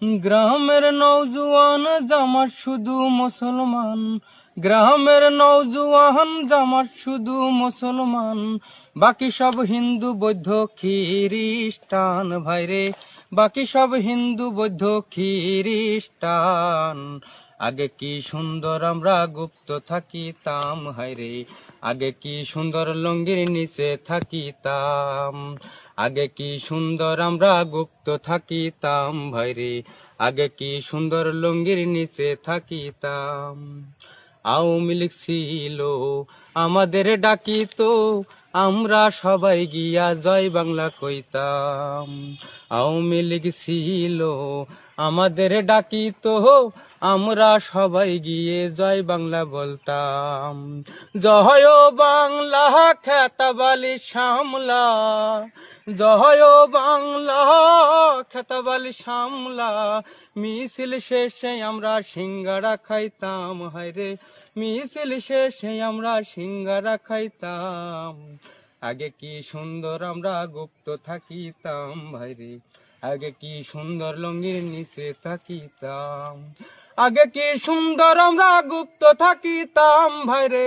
গ্রামের নওজোয়ান জামাত শুধু মুসলমান, গ্রামের নওজোয়ান জামাত শুধু মুসলমান, বাকি সব হিন্দু বৌদ্ধ খ্রিস্টান ভাইরে, বাকি সব হিন্দু বৌদ্ধ খ্রিস্টান। আগে কি সুন্দর আমরা গুপ্ত থাকিতাম হায়রে, আগে কি সুন্দর লুঙ্গির নিচে থাকিতাম, আগে কি সুন্দর আমরা গুপ্ত থাকিতাম ভাইরে, আগে কি সুন্দর লুঙ্গির নিচে থাকিতাম। আওয়ামী লীগ ছিল আমাদের ডাকিত, আমরা সবাই গিয়া জয় বাংলা কইতাম। আওয়ামী লীগ ছিল আমাদের ডাকিত, আমরা সবাই গিয়ে জয় বাংলা বলতাম। জয় বাংলা খেতাবালি সামলা, জয় বাংলা খেতাবালি সামলা, মিছিল শেষে আমরা সিঙ্গারা খাইতাম হায়রে, মিছিল শেষে আমরা সিঙ্গারা খাইতাম। আগে কি সুন্দর আমরা গুপ্ত থাকিতাম ভাইরে, আগে কি সুন্দর লুঙ্গির নিচে থাকিতাম, আগে কি সুন্দর আমরা গুপ্ত থাকিতাম ভাইরে,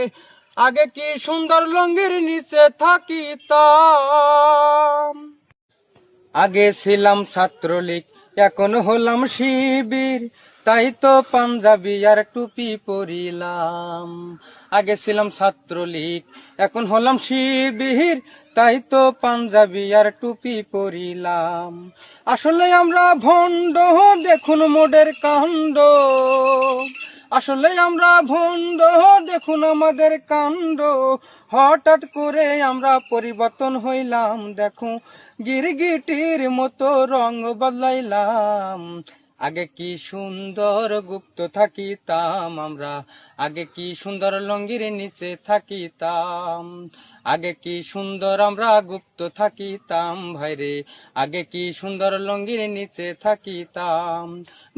আগে কি সুন্দর লুঙ্গির নিচে থাকিতাম। আগে ছিলাম ছাত্রলীগ, এখন হলাম শিবির, তাই তো পাঞ্জাবি আর টুপি পরিলাম। আগে ছিলাম ছাত্রলীগ, এখন হলাম শিবির, তাই তো পাঞ্জাবি আর টুপি পরিলাম। আসলে আমরা ভণ্ড, দেখুন মোডের কাণ্ড, আসলে আমরা ভণ্ড, দেখুন আমাদের কাণ্ড। হঠাৎ করে আমরা পরিবর্তন হইলাম, দেখো গিরগিটির মতো রং বদলাইলাম। আগে কি সুন্দর গুপ্ত থাকিতাম আমরা, আগে কি সুন্দর লুঙ্গির নিচে থাকিতাম, আগে কি সুন্দর আমরা গুপ্ত থাকিতাম ভাইরে, আগে কি সুন্দর লুঙ্গির নিচে থাকিতাম।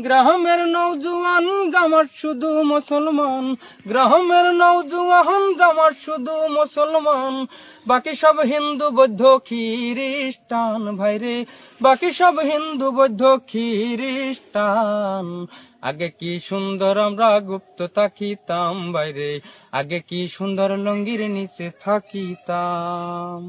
গ্রামের নওজোয়ান জামাত শুধু মুসলমান, গ্রামের নওজোয়ান জামাত শুধু মুসলমান, বাকি সব হিন্দু বৌদ্ধ খ্রিস্টান ভাইরে, বাকি সব হিন্দু বৌদ্ধ খ্রিস্টান। আগে কি সুন্দর আমরা গুপ্ত থাকিতাম বাইরে, আগে কি সুন্দর লুঙ্গির নিচে থাকিতাম।